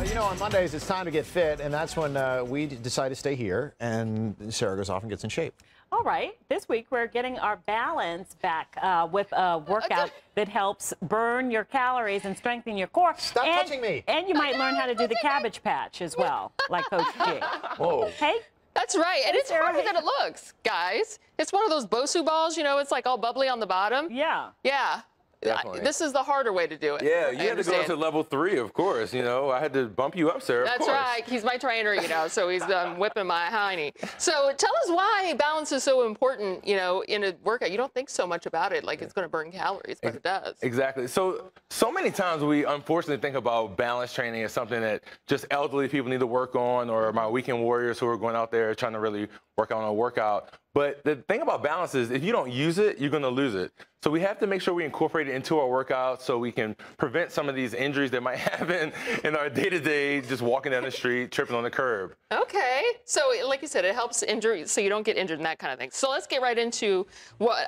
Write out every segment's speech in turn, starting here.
You know, on Mondays, it's time to get fit, and that's when we decide to stay here, and Sarah goes off and gets in shape. All right. This week, we're getting our balance back with a workout that helps burn your calories and strengthen your core. Stop touching me. And you might learn how to do the cabbage patch as well, like Coach G. Whoa. Hey? That's right. And it's harder than it looks, guys. It's one of those Bosu balls, you know, it's like all bubbly on the bottom. Yeah. Yeah. Definitely. This is the harder way to do it. Yeah, you had to go to level 3, of course. You know, I had to bump you up, Sarah. That's right. He's my trainer, you know, so he's whipping my hiney. So tell us why balance is so important, you know, in a workout. You don't think so much about it, like it's going to burn calories, but it does. Exactly. So many times we unfortunately think about balance training as something that just elderly people need to work on, or my weekend warriors who are going out there trying to really work on a workout. But the thing about balance is if you don't use it, you're going to lose it. So we have to make sure we incorporate it into our workouts so we can prevent some of these injuries that might happen in our day-to-day, just walking down the street, tripping on the curb. Okay. So like you said, it helps injury, so you don't get injured and that kind of thing. So let's get right into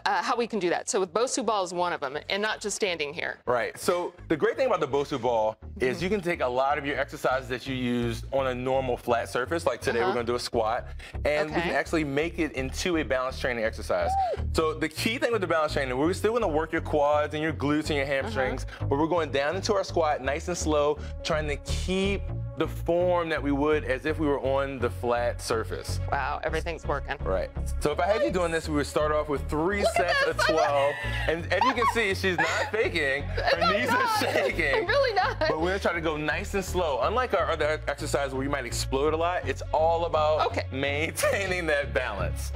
how we can do that. So with Bosu ball is one of them, and not just standing here. Right. So the great thing about the Bosu ball is you can take a lot of your exercises that you use on a normal flat surface, like today we're going to do a squat, and we can actually make it into a balance training exercise. So the key thing with the balance training, we're still going to work your quads and your glutes and your hamstrings, but we're going down into our squat nice and slow, trying to keep the form that we would as if we were on the flat surface. Wow, everything's working. Right. So if I had you doing this, we would start off with 3 sets of 12. And as you can see, she's not faking. Her knees are shaking. I'm really not. But we're gonna try to go nice and slow. Unlike our other exercises where you might explode a lot, it's all about maintaining that balance.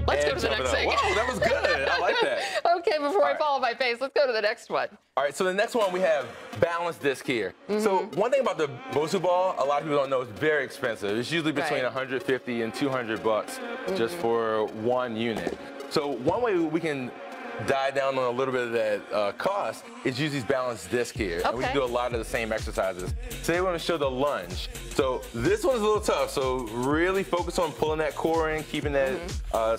Let's go to the next thing. Whoa, that was good. I like that. Okay, before I fall on my face, let's go to the next one. All right, so the next one we have balance disc here. So one thing about the Bosu ball, a lot of people don't know, it's very expensive. It's usually between 150 and 200 bucks just for one unit. So one way we can die down on a little bit of that cost is use these balance discs here. And we can do a lot of the same exercises. Today we're going to show the lunge. So this one's a little tough, so really focus on pulling that core in, keeping that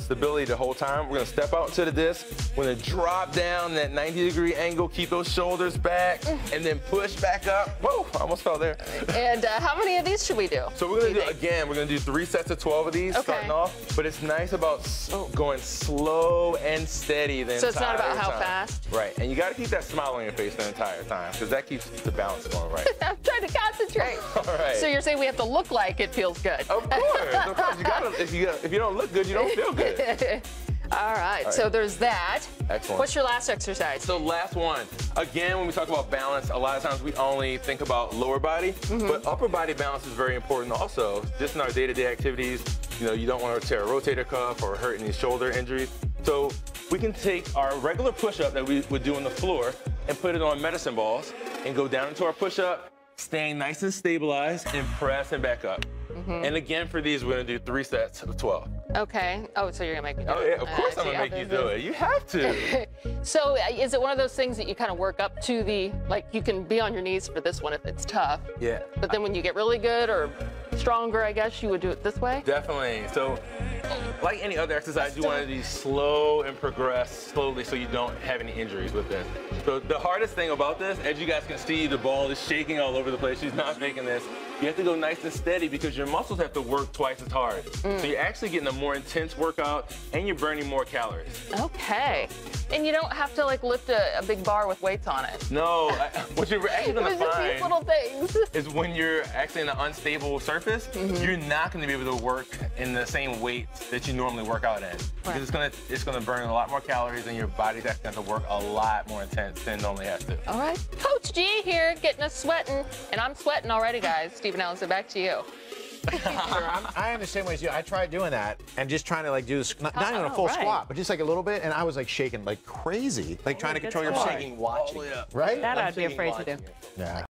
stability the whole time. We're going to step out into the disc. We're going to drop down that 90-degree angle, keep those shoulders back, and then push back up. Whoa, I almost fell there. And how many of these should we do? So we're going to do, again, we're going to do 3 sets of 12 of these starting off, but it's nice about going slow and steady the entire it's not about how time. Fast. Right, and you got to keep that smile on your face the entire time because that keeps the balance going right. I'm trying to concentrate. All right. So you're saying we have to look like it feels good? Of course, of course. You gotta, if you don't look good, you don't feel good. All right, so there's that. Excellent. What's your last exercise? So last one. Again, when we talk about balance, a lot of times we only think about lower body, but upper body balance is very important also. Just in our day-to-day activities, you know, you don't want to tear a rotator cuff or hurt any shoulder injuries. So we can take our regular push-up that we would do on the floor and put it on medicine balls and go down into our push-up, staying nice and stabilized, and press and back up. And again, for these, we're going to do 3 sets of 12. Okay. Oh, so you're going to make me do it. Oh, yeah, of course I'm going to make you do it. You have to. So is it one of those things that you kind of work up to the, like you can be on your knees for this one if it's tough. Yeah. But then when you get really good or stronger, I guess, you would do it this way? Definitely. So like any other exercise, you want to be slow and progress slowly so you don't have any injuries with it. So the hardest thing about this, as you guys can see, the ball is shaking all over the place. She's not making this. You have to go nice and steady because your muscles have to work twice as hard. So you're actually getting a more intense workout and you're burning more calories. Okay. And you don't have to like lift a big bar with weights on it. No, what you're actually going to find these little things. is when you're actually in an unstable surface, you're not going to be able to work in the same weights that you normally work out in. Because it's gonna burn a lot more calories and your body's actually going to work a lot more intense than it normally has to. All right. Coach G here getting us sweating. And I'm sweating already, guys. Stephen Allison, back to you. I am the same way as you. I tried doing that and just trying to like do not even a full squat, but just like a little bit, and I was like shaking like crazy, like trying to control your body. That I'd be afraid to do. Yeah.